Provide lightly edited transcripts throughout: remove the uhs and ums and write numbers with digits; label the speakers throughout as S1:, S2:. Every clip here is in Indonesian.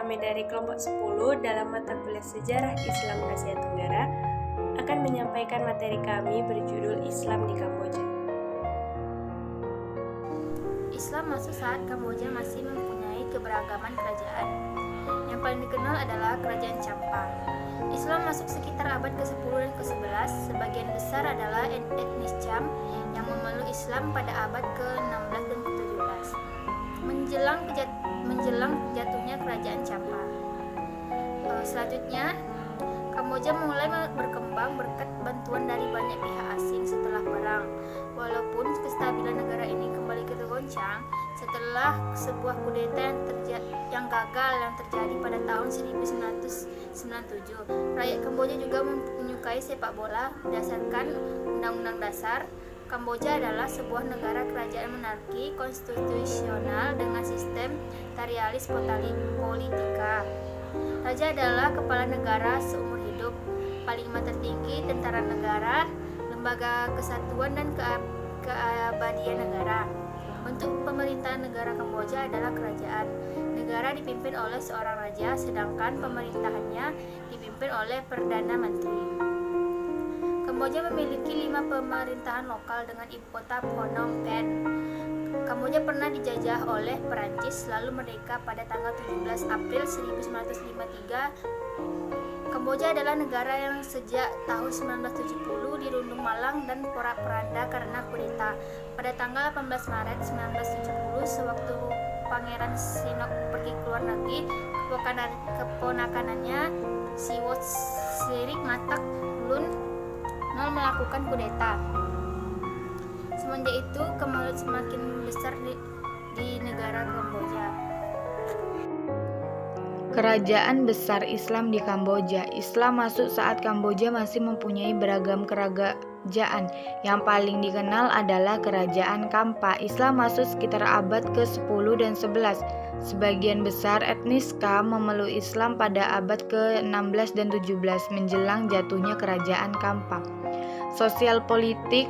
S1: kami dari kelompok 10 dalam mata kuliah Sejarah Islam Asia Tenggara akan menyampaikan materi kami berjudul Islam di Kamboja.
S2: Islam masuk saat Kamboja masih mempunyai keberagaman kerajaan. Yang paling dikenal adalah Kerajaan Champa. Islam masuk sekitar abad ke-10 dan ke-11. Sebagian besar adalah etnis Cham yang memeluk Islam pada abad ke-16 dan ke-17. Menjelang jatuhnya Kerajaan Champa. Selanjutnya, Kamboja mulai berkembang berkat bantuan dari banyak pihak asing setelah perang. Walaupun kestabilan negara ini kembali tergoncang setelah sebuah kudeta yang gagal yang terjadi pada tahun 1997. Rakyat Kamboja juga menyukai sepak bola. Berdasarkan Undang-Undang Dasar, Kamboja adalah sebuah negara kerajaan monarki konstitusional dengan sistem tarialis politika. Raja adalah kepala negara seumur hidup, panglima tertinggi tentara negara, lembaga kesatuan dan keabadian negara. Bentuk pemerintahan negara Kamboja adalah kerajaan. Negara dipimpin oleh seorang raja, sedangkan pemerintahannya dipimpin oleh Perdana Menteri. Kamboja memiliki 5 pemerintahan lokal dengan ibu kota Phnom Penh. Kamboja pernah dijajah oleh Perancis lalu merdeka pada tanggal 17 April 1953. Kamboja adalah negara yang sejak tahun 1970 dirundung malang dan porak-poranda karena kudeta. Pada tanggal 18 Maret 1970, sewaktu Pangeran Sihanouk pergi ke luar negeri, keponakannya Siwot Sirikh Matak Lun melakukan kudeta. Semenjak itu, kemelut semakin besar di negara Kamboja.
S3: Kerajaan besar Islam di Kamboja. Islam masuk saat Kamboja masih mempunyai beragam kerajaan. Yang paling dikenal adalah Kerajaan Champa. Islam masuk sekitar abad ke-10 dan 11. Sebagian besar etnis Cham memeluk Islam pada abad ke-16 dan 17 menjelang jatuhnya Kerajaan Champa. Sosial politik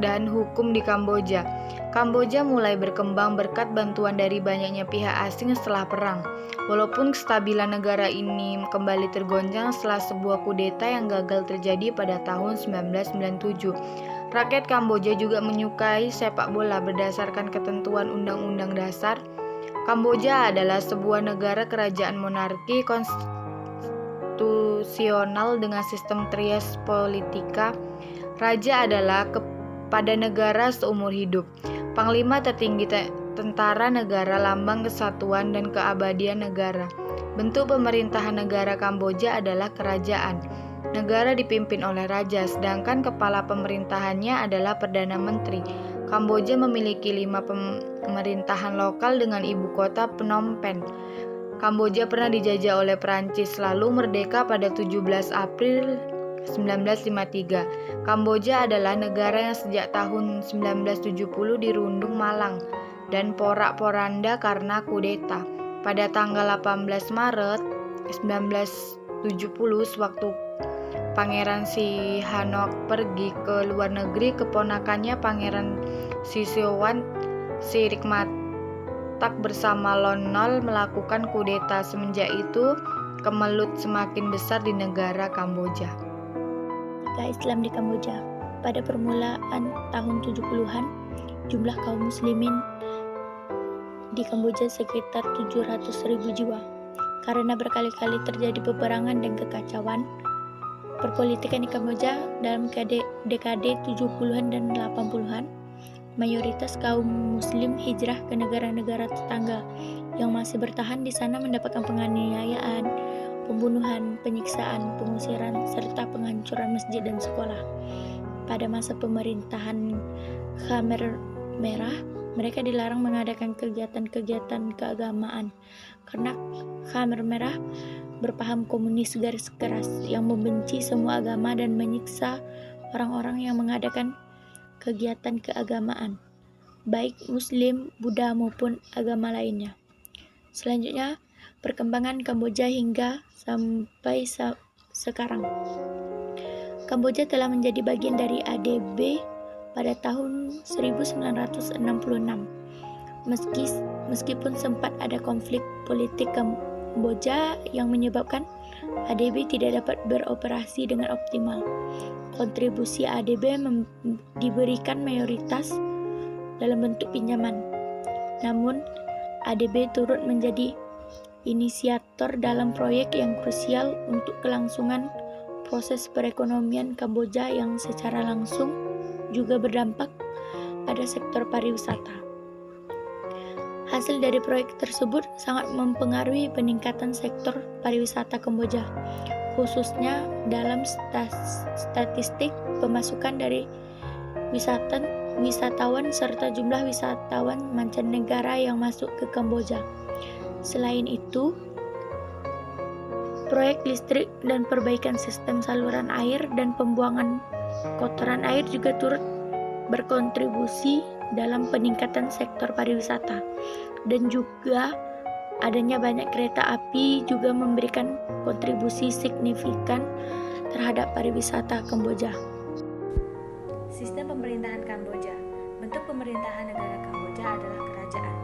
S3: dan hukum di Kamboja. Kamboja mulai berkembang berkat bantuan dari banyaknya pihak asing setelah perang. Walaupun kestabilan negara ini kembali tergoncang setelah sebuah kudeta yang gagal terjadi pada tahun 1997. Rakyat Kamboja juga menyukai sepak bola berdasarkan ketentuan Undang-Undang Dasar. Kamboja adalah sebuah negara kerajaan monarki konstitusional dengan sistem trias politika. Raja adalah pada negara seumur hidup. Panglima tertinggi tentara negara, lambang kesatuan dan keabadian negara. Bentuk pemerintahan negara Kamboja adalah kerajaan. Negara dipimpin oleh raja, sedangkan kepala pemerintahannya adalah Perdana Menteri. Kamboja memiliki 5 pemerintahan lokal dengan ibu kota Phnom Penh. Kamboja pernah dijajah oleh Perancis lalu merdeka pada 17 April 1953. Kamboja adalah negara yang sejak tahun 1970 dirundung malang dan porak-poranda karena kudeta. Pada tanggal 18 Maret 1970, sewaktu Pangeran Sihanouk pergi ke luar negeri, keponakannya Pangeran Siwot Sirikh Matak bersama Lon Nol melakukan kudeta. Semenjak itu, kemelut semakin besar di negara Kamboja.
S4: Islam di Kamboja. Pada permulaan tahun 70-an, jumlah kaum muslimin di Kamboja sekitar 700.000 jiwa. Karena berkali-kali terjadi peperangan dan kekacauan perpolitikan di Kamboja dalam dekade 70-an dan 80-an, mayoritas kaum muslim hijrah ke negara-negara tetangga. Yang masih bertahan di sana mendapatkan penganiayaan, pembunuhan, penyiksaan, pengusiran, serta penghancuran masjid dan sekolah. Pada masa pemerintahan Khmer Merah, mereka dilarang mengadakan kegiatan-kegiatan keagamaan karena Khmer Merah berpaham komunis garis keras yang membenci semua agama dan menyiksa orang-orang yang mengadakan kegiatan keagamaan, baik Muslim, Buddha maupun agama lainnya. Selanjutnya, perkembangan Kamboja hingga sampai sekarang. Kamboja telah menjadi bagian dari ADB pada tahun 1966. Meskipun sempat ada konflik politik Kamboja yang menyebabkan ADB tidak dapat beroperasi dengan optimal. Kontribusi ADB diberikan mayoritas dalam bentuk pinjaman. Namun, ADB turut menjadi inisiator dalam proyek yang krusial untuk kelangsungan proses perekonomian Kamboja yang secara langsung juga berdampak pada sektor pariwisata. Hasil dari proyek tersebut sangat mempengaruhi peningkatan sektor pariwisata Kamboja, khususnya dalam statistik pemasukan dari wisatawan serta jumlah wisatawan mancanegara yang masuk ke Kamboja. Selain itu, proyek listrik dan perbaikan sistem saluran air dan pembuangan kotoran air juga turut berkontribusi dalam peningkatan sektor pariwisata. Dan juga adanya banyak kereta api juga memberikan kontribusi signifikan terhadap pariwisata Kamboja.
S3: Sistem pemerintahan Kamboja. Bentuk pemerintahan negara Kamboja adalah kerajaan.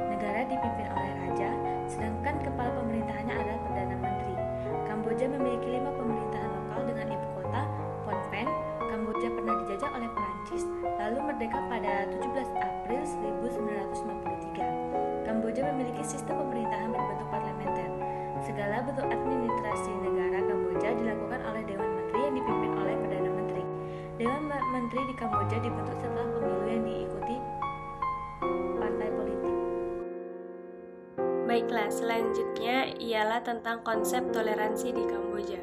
S3: Negara dipimpin oleh raja, sedangkan kepala pemerintahannya adalah Perdana Menteri. Kamboja memiliki 5 pemerintahan lokal dengan ibu kota Phnom Penh. Kamboja pernah dijajah oleh Perancis, lalu merdeka pada 17 April 1953. Kamboja memiliki sistem pemerintahan berbentuk parlementer. Segala bentuk administrasi negara Kamboja dilakukan oleh Dewan Menteri yang dipimpin oleh Perdana Menteri. Dewan Menteri di Kamboja dibentuk setelah pemilu yang diikuti partai politik.
S1: Baiklah, selanjutnya ialah tentang konsep toleransi di Kamboja.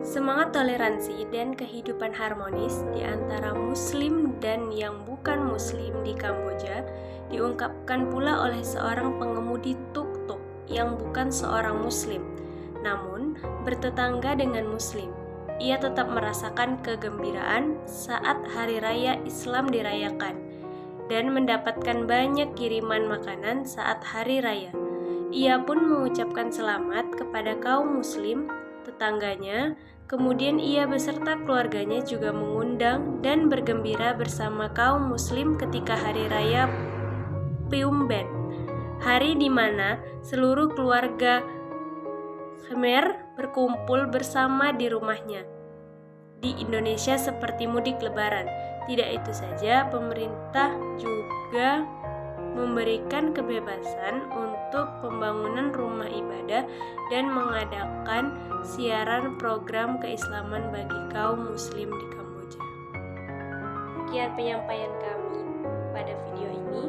S1: Semangat toleransi dan kehidupan harmonis di antara Muslim dan yang bukan Muslim di Kamboja diungkapkan pula oleh seorang pengemudi tuk-tuk yang bukan seorang Muslim, namun bertetangga dengan Muslim. Ia tetap merasakan kegembiraan saat Hari Raya Islam dirayakan dan mendapatkan banyak kiriman makanan saat Hari Raya. Ia pun mengucapkan selamat kepada kaum Muslim tetangganya. Kemudian ia beserta keluarganya juga mengundang dan bergembira bersama kaum Muslim ketika Hari Raya Phum Ben, hari di mana seluruh keluarga Khmer berkumpul bersama di rumahnya. Di Indonesia seperti mudik lebaran. Tidak itu saja, pemerintah juga memberikan kebebasan untuk pembangunan rumah ibadah dan mengadakan siaran program keislaman bagi kaum Muslim di Kamboja. Sekian penyampaian kami pada video ini.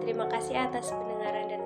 S1: Terima kasih atas pendengaran dan